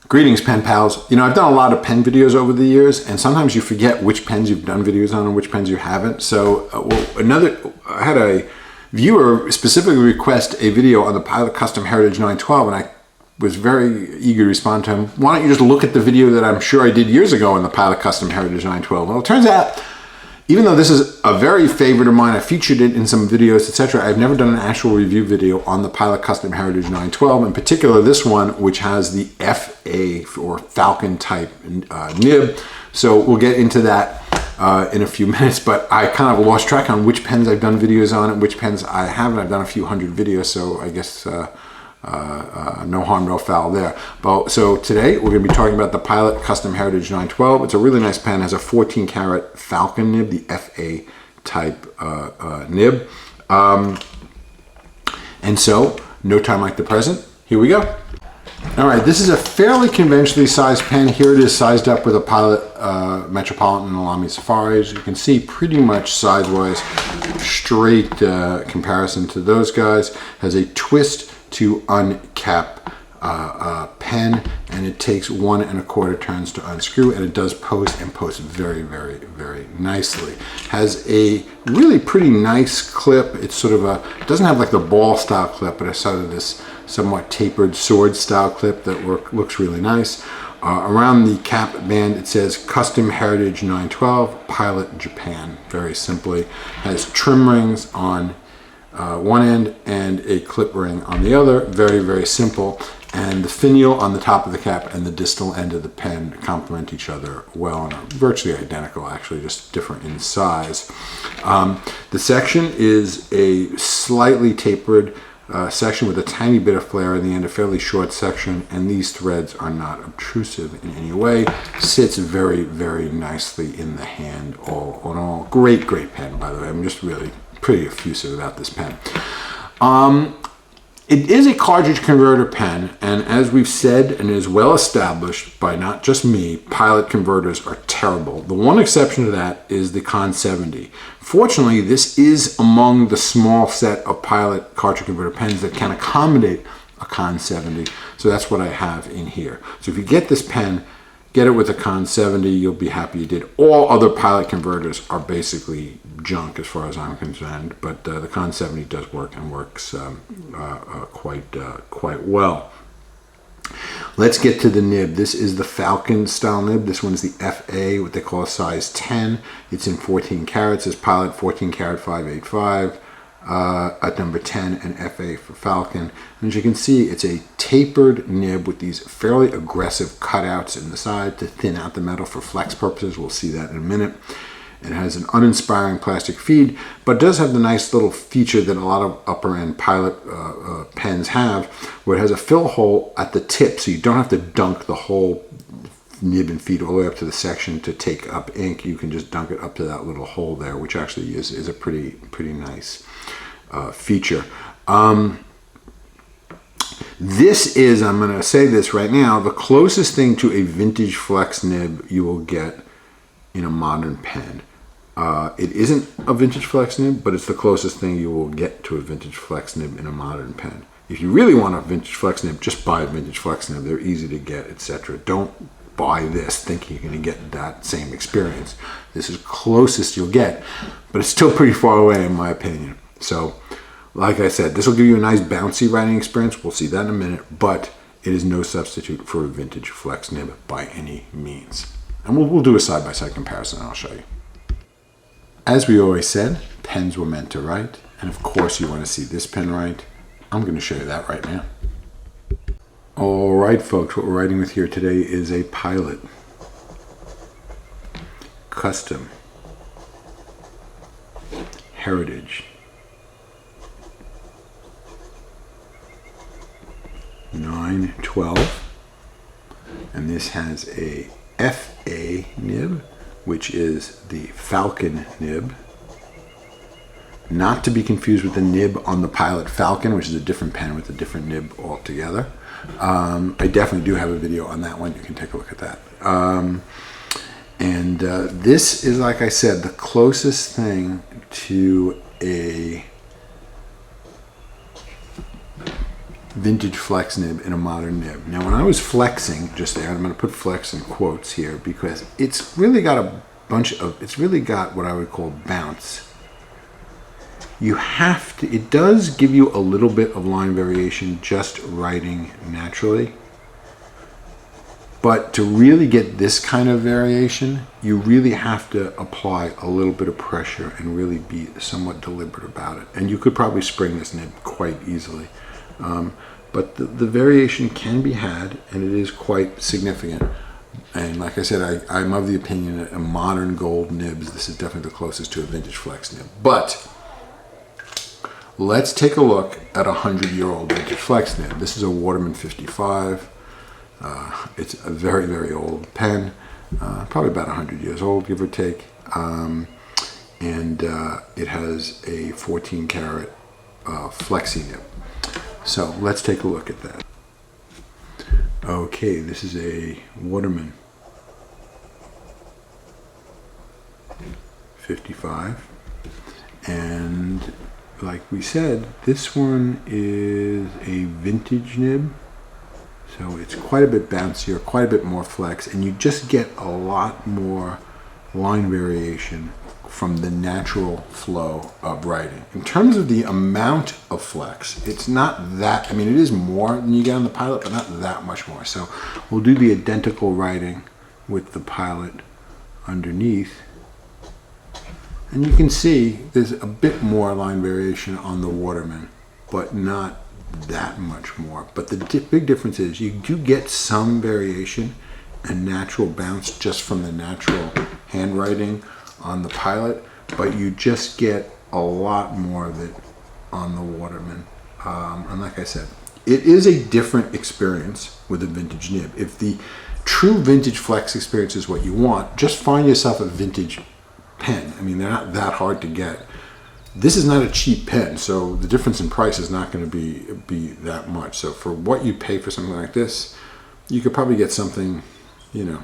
Greetings, pen pals. You know, I've done a lot of pen videos over the years, and sometimes you forget which pens you've done videos on and which pens you haven't. So, I had a viewer specifically request a video on the Pilot Custom Heritage 912, and I was very eager to respond to him. Why don't you just look at the video that I'm sure I did years ago on the Pilot Custom Heritage 912? Well, it turns out, even though this is a very favorite of mine, I featured it in some videos, etc., I've never done an actual review video on the Pilot Custom Heritage 912, in particular this one, which has the FA or Falcon type nib. So we'll get into that in a few minutes, but I kind of lost track on which pens I've done videos on and which pens I haven't. I've done a few hundred videos, so I guess no harm, no foul there. But so today we're going to be talking about the Pilot Custom Heritage 912. It's a really nice pen. It has a 14 karat Falcon nib, the FA type nib. And so, no time like the present. Here we go. All right, this is a fairly conventionally sized pen. Here it is sized up with a Pilot Metropolitan and Lamy Safari. As you can see, pretty much size-wise, straight comparison to those guys. Has a twist to uncap pen, and it takes 1 1/4 turns to unscrew, and it does post and post very, very, very nicely. Has a really pretty nice clip. It's sort of a, it doesn't have like the ball style clip, but it's sort of this somewhat tapered sword style clip that looks really nice. Around the cap band it says Custom Heritage 912 Pilot Japan, very simply. Has trim rings on one end and a clip ring on the other, very, very simple. And the finial on the top of the cap and the distal end of the pen complement each other well and are virtually identical, actually, just different in size. The section is a slightly tapered section with a tiny bit of flare in the end, a fairly short section, and these threads are not obtrusive in any way. Sits very, very nicely in the hand all in all. Great, great pen, by the way. I'm just really pretty effusive about this pen. It is a cartridge converter pen, and as we've said and is well established by not just me, Pilot converters are terrible. The one exception to that is the Con 70. Fortunately, this is among the small set of Pilot cartridge converter pens that can accommodate a Con 70, so that's what I have in here. So if you get this pen, get it with a Con 70, you'll be happy you did. All other Pilot converters are basically junk as far as I'm concerned, but the Con 70 does work and works quite well. Let's get to the nib. This is the Falcon style nib. This one is the FA, what they call a size 10. It's in 14 carats. It's Pilot 14 karat 585 at number 10, and FA for Falcon. And as you can see, it's a tapered nib with these fairly aggressive cutouts in the side to thin out the metal for flex purposes. We'll see that in a minute. It has an uninspiring plastic feed, but does have the nice little feature that a lot of upper end Pilot pens have, where it has a fill hole at the tip, so you don't have to dunk the whole nib and feed all the way up to the section to take up ink. You can just dunk it up to that little hole there, which actually is a pretty nice feature. This is, I'm going to say this right now, the closest thing to a vintage flex nib you will get in a modern pen. It isn't a vintage flex nib, but it's the closest thing you will get to a vintage flex nib in a modern pen. If you really want a vintage flex nib, just buy a vintage flex nib. They're easy to get, etc. Don't buy this thinking you're going to get that same experience. This is closest you'll get, but it's still pretty far away in my opinion. So, like I said, this will give you a nice bouncy writing experience. We'll see that in a minute, but it is no substitute for a vintage flex nib by any means. And we'll do a side-by-side comparison, and I'll show you. As we always said, pens were meant to write, and of course you want to see this pen write. I'm going to show you that right now. All right, folks, what we're writing with here today is a Pilot Custom Heritage 912, and this has a FA nib, which is the Falcon nib, not to be confused with the nib on the Pilot Falcon, which is a different pen with a different nib altogether. I definitely do have a video on that one. You can take a look at that. This is, like I said, the closest thing to a vintage flex nib in a modern nib. Now when I was flexing just there, I'm going to put flex in quotes here because it's really got it's really got what I would call bounce. You have to, it does give you a little bit of line variation just writing naturally. But to really get this kind of variation, you really have to apply a little bit of pressure and really be somewhat deliberate about it. And you could probably spring this nib quite easily. But the variation can be had, and it is quite significant. And like I said, I'm of the opinion that a modern gold nibs, this is definitely the closest to a vintage flex nib. But let's take a look at a 100-year-old vintage flex nib. This is a Waterman 55. It's a very, very old pen, probably about 100 years old, give or take. It has a 14 karat flexi nib. So let's take a look at that. Okay, this is a Waterman 55. And like we said, this one is a vintage nib. So it's quite a bit bouncier, quite a bit more flex, and you just get a lot more line variation from the natural flow of writing. In terms of the amount of flex, it's not that, I mean, it is more than you get on the Pilot, but not that much more. So we'll do the identical writing with the Pilot underneath. And you can see there's a bit more line variation on the Waterman, but not that much more. But the big difference is you do get some variation and natural bounce just from the natural handwriting on the Pilot, but you just get a lot more of it on the Waterman. And like I said, it is a different experience with a vintage nib. If the true vintage flex experience is what you want, just find yourself a vintage pen. I mean, they're not that hard to get. This is not a cheap pen, so the difference in price is not going to be that much. So for what you pay for something like this, you could probably get something, you know,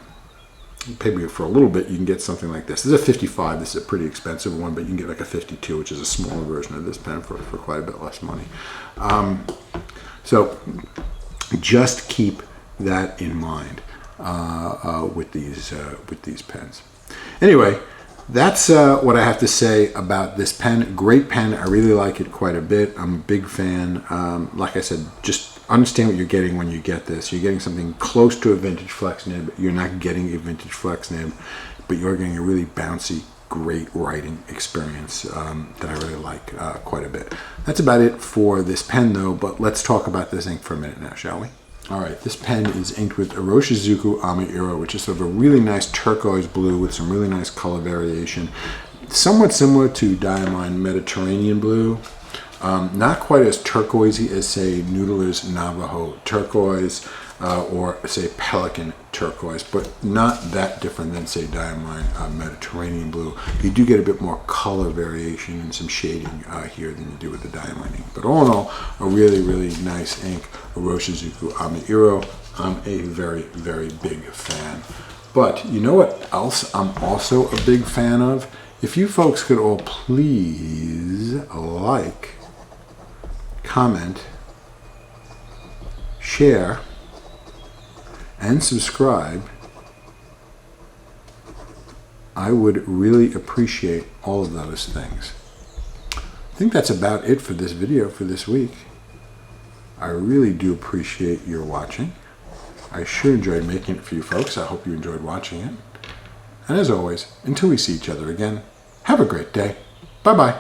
maybe for a little bit you can get something like this. This is a 55. This is a pretty expensive one, but you can get like a 52, which is a smaller version of this pen for quite a bit less money. So just keep that in mind with these pens. Anyway, that's what I have to say about this pen. Great pen. I really like it quite a bit. I'm a big fan. Like I said, just understand what you're getting when you get this. You're getting something close to a vintage flex nib. You're not getting a vintage flex nib, but you're getting a really bouncy, great writing experience that I really like quite a bit. That's about it for this pen though, but let's talk about this ink for a minute now, shall we? All right, this pen is inked with Iroshizuku Ama-Iro, which is sort of a really nice turquoise blue with some really nice color variation. Somewhat similar to Diamine Mediterranean blue. Not quite as turquoisey as, say, Noodler's Navajo turquoise or, say, Pelican turquoise, but not that different than, say, Diamine Mediterranean blue. You do get a bit more color variation and some shading here than you do with the Diamine ink. But all in all, a really, really nice ink, Iroshizuku Ama-Iro. I'm a very, very big fan. But you know what else I'm also a big fan of? If you folks could all please like, comment, share, and subscribe, I would really appreciate all of those things. I think that's about it for this video for this week. I really do appreciate your watching. I sure enjoyed making it for you folks. I hope you enjoyed watching it. And as always, until we see each other again, have a great day. Bye-bye.